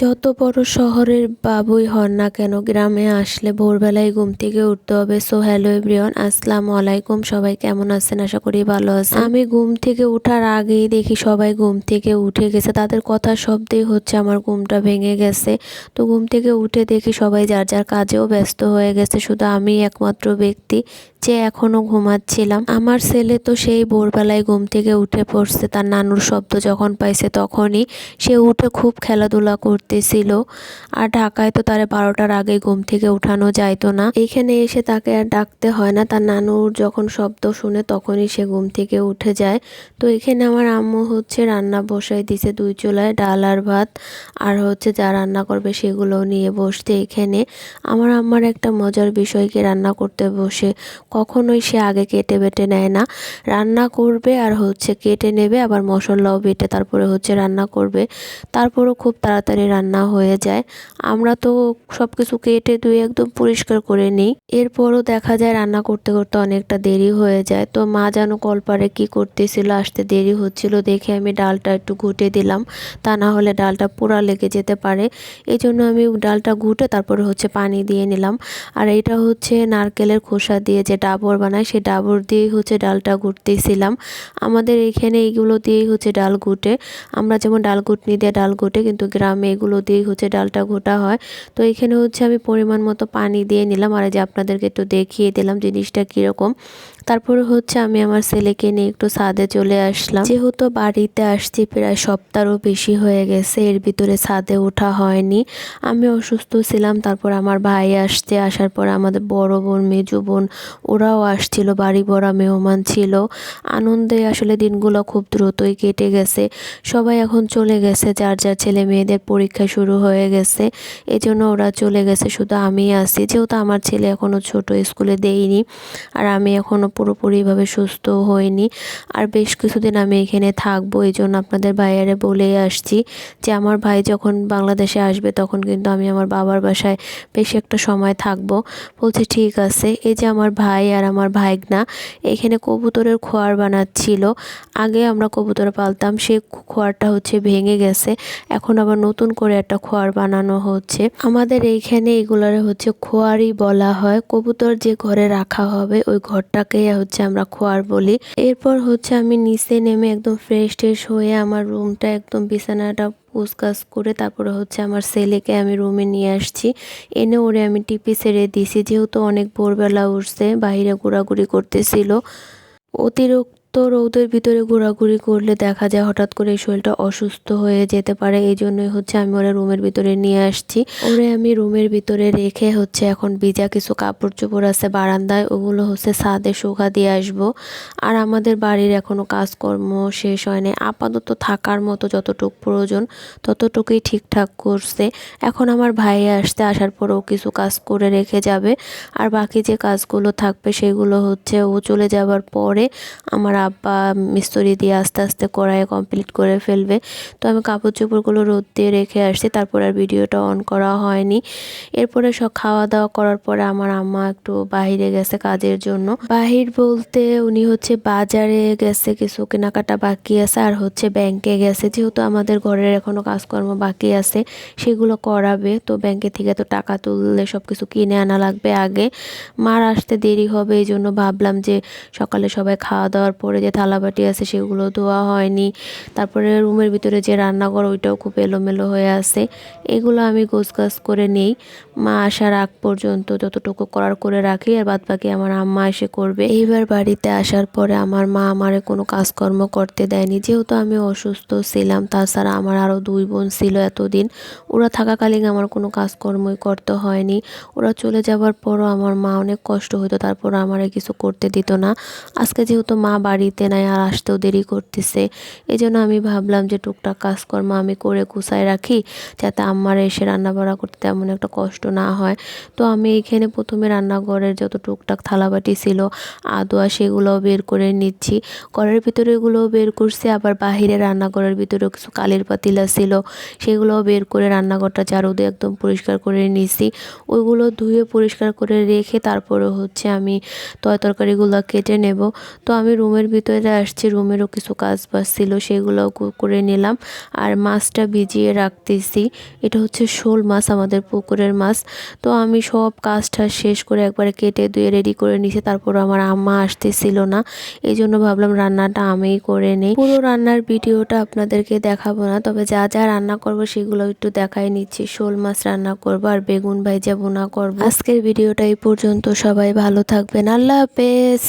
যত বড় শহরের বাবুই হন না কেন, গ্রামে আসলে ভোরবেলায় ঘুম থেকে উঠতে হবে। সো হ্যালো এভরিওয়ান, আসসালামু আলাইকুম। সবাই কেমন আছেন? আশা করি ভালো আছেন। আমি ঘুম থেকে উঠার আগেই দেখি সবাই ঘুম থেকে উঠে গেছে। তাদের কথা শব্দেই হচ্ছে আমার ঘুমটা ভেঙে গেছে। তো ঘুম থেকে উঠে দেখি সবাই যার যার কাজেও ব্যস্ত হয়ে গেছে, শুধু আমি একমাত্র ব্যক্তি যে এখনো ঘুমাচ্ছিলাম। আমার ছেলে তো সেই ভোরবেলায় ঘুম থেকে উঠে পড়ছে। তার নানুর শব্দ যখন পাইছে তখনই সে উঠে খুব খেলাধুলা করতেছিল। আর ঢাকায় তো তারে 12টার আগে ঘুম থেকে উঠানো যাইতো না। এখানে এসে তাকে আর ডাকতে হয় না, তার নানুর যখন শব্দ শুনে তখনই সে ঘুম থেকে উঠে যায়। তো এখানে আমার আম্মু হচ্ছে রান্না বসাই দিছে 2 চুলায়, ডাল আর ভাত। আর হচ্ছে যা রান্না করবে সেগুলো নিয়ে বসতে। এখানে আমার আম্মার একটা মজার বিষয় কি, রান্না করতে বসে কখনোই সে আগে কেটে বেটে নেয় না। রান্না করবে আর হচ্ছে কেটে নেবে, আবার মশলাও বেটে তারপরে হচ্ছে রান্না করবে। তারপরও খুব তাড়াতাড়ি রান্না হয়ে যায়। আমরা তো সব কিছু কেটে ধুয়ে একদম পরিষ্কার করে নিই। এরপরও দেখা যায় রান্না করতে করতে অনেকটা দেরি হয়ে যায়। তো মা যেন কলপারে কি করতেছিল, আসতে দেরি হচ্ছিল দেখে আমি ডালটা একটু ঘুটে দিলাম, তা না হলে ডালটা পোড়া লেগে যেতে পারে। এই জন্য আমি ডালটা ঘুটে তারপরে হচ্ছে পানি দিয়ে নিলাম। আর এটা হচ্ছে নারকেলের খোসা দিয়ে যে ডাবর বানায়, সেই ডাবর দিয়েই হচ্ছে ডালটা ঘুটতেছিলাম। আমাদের এখানে এইগুলো দিয়েই হচ্ছে ডাল ঘুটে। আমরা যেমন ডাল ঘুটনি দিয়ে ডাল ঘুটে, কিন্তু গ্রামে এগুলো দিয়েই হচ্ছে ডালটা ঘোটা হয়। তো এখানে হচ্ছে আমি পরিমাণ মতো পানি দিয়ে নিলাম, আর এই যে আপনাদেরকে একটু দেখিয়ে দিলাম জিনিসটা কীরকম। তারপরে হচ্ছে আমি আমার ছেলেকে নিয়ে একটু ছাদে চলে আসলাম। যেহেতু বাড়িতে আসছি প্রায় সপ্তাহও বেশি হয়ে গেছে, এর ভিতরে ছাদে ওঠা হয়নি। আমি অসুস্থ ছিলাম, তারপর আমার ভাই আসছে, আসার পর আমাদের বড় বোন, মেজো বোন ওরাও আসছিল, বাড়ি ভরা মেহমান ছিল। আনন্দে আসলে দিনগুলো খুব দ্রুতই কেটে গেছে। সবাই এখন চলে গেছে, যার যার ছেলে মেয়েদের পরীক্ষা শুরু হয়ে গেছে, এজন্য ওরা চলে গেছে, শুধু আমি আছি। যেহেতু আমার ছেলে এখনও ছোট, স্কুলে দেইনি, আর আমি এখনও পুরোপুরিভাবে সুস্থ হইনি। আর বেশ কিছুদিন আমি এখানে থাকবো, এই জন্য আপনাদের ভাইয়ারে বলেই আসছি যে আমার ভাই যখন বাংলাদেশে আসবে তখন কিন্তু আমি আমার বাবার বাসায় বেশ একটা সময় থাকবো। বলছে ঠিক আছে। এই যে আমার ভাই আর আমার ভাইগনা এখানে কবুতরের খোয়ার বানাচ্ছিল। আগে আমরা কবুতর পালতাম, সে খোয়ারটা হচ্ছে ভেঙে গেছে, এখন আবার নতুন করে একটা খোয়ার বানানো হচ্ছে। আমাদের এইখানে এগুলারে হচ্ছে খোয়ারই বলা হয়। কবুতর যে ঘরে রাখা হবে ওই ঘরটাকেই হচ্ছে আমরা খোয়ার বলি। এরপর হচ্ছে আমি নিচে নেমে একদম ফ্রেশ ট্রেশ হয়ে আমার রুমটা একদম বিছানাটা পুছকাছ করে তারপরে হচ্ছে আমার ছেলেকে আমি রুমে নিয়ে আসছি। এনে ওরে আমি টিপি ছেড়ে দিছি, যেহেতু অনেক ভোরবেলা উঠছে, বাইরে ঘোরাঘুরি করতেছিল। অতিরিক্ত রৌদের ভিতরে ঘোরাঘুরি করলে দেখা যায় হঠাৎ করে শরীরটা অসুস্থ হয়ে যেতে পারে। এই জন্যই হচ্ছে আমি ওরা রুমের ভিতরে নিয়ে আসছি। ওরে আমি রুমের ভিতরে রেখে হচ্ছে এখন ভিজা কিছু কাপড় চোপড় আছে বারান্দায়, ওগুলো হচ্ছে ছাদে শুকা দিয়ে আসবো। আর আমাদের বাড়ির এখনো কাজকর্ম শেষ হয়নি। আপাতত থাকার মতো যতটুকু প্রয়োজন ততটুকুই ঠিকঠাক করছে। এখন আমার ভাই আসতে, আসার পরেও কিছু কাজ করে রেখে যাবে। আর বাকি যে কাজগুলো থাকবে সেগুলো হচ্ছে ও চলে যাবার পরে আমার আব্বা মিস্ত্রি দিয়ে আস্তে আস্তে কড়াইয়ে কমপ্লিট করে ফেলবে। তো আমি কাপড় চোপড়গুলো রোদ দিয়ে রেখে আসছি, তারপর আর ভিডিওটা অন করা হয়নি। এরপরে সব খাওয়া দাওয়া করার পরে আমার আম্মা একটু বাহিরে গেছে কাজের জন্য। বাহির বলতে উনি হচ্ছে বাজারে গেছে, কিছু কেনাকাটা বাকি আছে, আর হচ্ছে ব্যাংকে গেছে। যেহেতু আমাদের ঘরের এখনো কাজকর্ম বাকি আছে সেগুলো করাবে, তো ব্যাংকে থেকে তো টাকা তুললে সব কিছু কিনে আনা লাগবে আগে। মার আসতে দেরি হবে, এই জন্য ভাবলাম যে সকালে সবাই খাওয়া দাওয়ার পরে যে থালাবাটি আছে সেগুলো ধোয়া হয়নি। তারপরে রুমের ভিতরে যে রান্নাঘর ওইটাও খুব এলোমেলো হয়ে আছে, এগুলো আমি গোছগাছ করে নেই। মা আসার আগ পর্যন্ত যতটুকু করার করে রাখি, আর বাদ বাকি আমার আম্মা এসে করবে। এইবার বাড়িতে আসার পরে আমার মা আমারে কোনো কাজকর্ম করতে দেয়নি, যেহেতু আমি অসুস্থ ছিলাম। তাছাড়া আমার আরও 2 বোন ছিল এতদিন, ওরা থাকাকালীন আমার কোনো কাজকর্মই করতে হয়নি। ওরা চলে যাবার পরও আমার মা অনেক কষ্ট হতো, তারপর আমারে কিছু করতে দিত না। আজকে যেহেতু মা বাড়িতে নাই আর আসতেও দেরি করতেছে, এই জন্য আমি ভাবলাম যে টুকটাক কাজকর্ম আমি করে গুছায় রাখি, যাতে আমার এসে রান্না বাড়া করতে তেমন একটা কষ্ট না হয়। তো আমি এখানে প্রথমে রান্নাঘরের যত টুকটাক থালাবাটি ছিল আদোয়া সেগুলোও বের করে নিচ্ছি। ঘরের ভিতরে এগুলোও বের করছি, আবার বাহিরে রান্নাঘরের ভিতরেও কিছু কালির পাতিলা ছিল সেগুলোও বের করে রান্নাঘরটা ঝাড়ু দিয়ে একদম পরিষ্কার করে নিছি। ওইগুলো ধুয়ে পরিষ্কার করে রেখে তারপরে হচ্ছে আমি তরকারিগুলো কেটে নেব। তো আমি রুমের ভিতরে আসছি, রুমেরও কিছু কাজ বাজ ছিল সেগুলো করে নিলাম। আর মাছটা ভিজিয়ে রাখতেছি, এটা হচ্ছে শোল মাছ, আমাদের পুকুরের মাছ। তো আমি সব কাজটা শেষ করে একবারে কেটে ধুয়ে রেডি করে নিয়েছি। তারপর আমার আম্মা আসতেছিল না, এই জন্য ভাবলাম রান্নাটা আমিই করে নেই। পুরো রান্নার ভিডিওটা আপনাদেরকে দেখাবো না, তবে যা যা রান্না করব সেগুলো একটু দেখাই নিচ্ছি। শোল মাছ রান্না করব আর বেগুন ভাইজা ভুনা করব। আজকের ভিডিওটা এই পর্যন্ত, সবাই ভালো থাকবেন, আল্লাহ হাফেজ।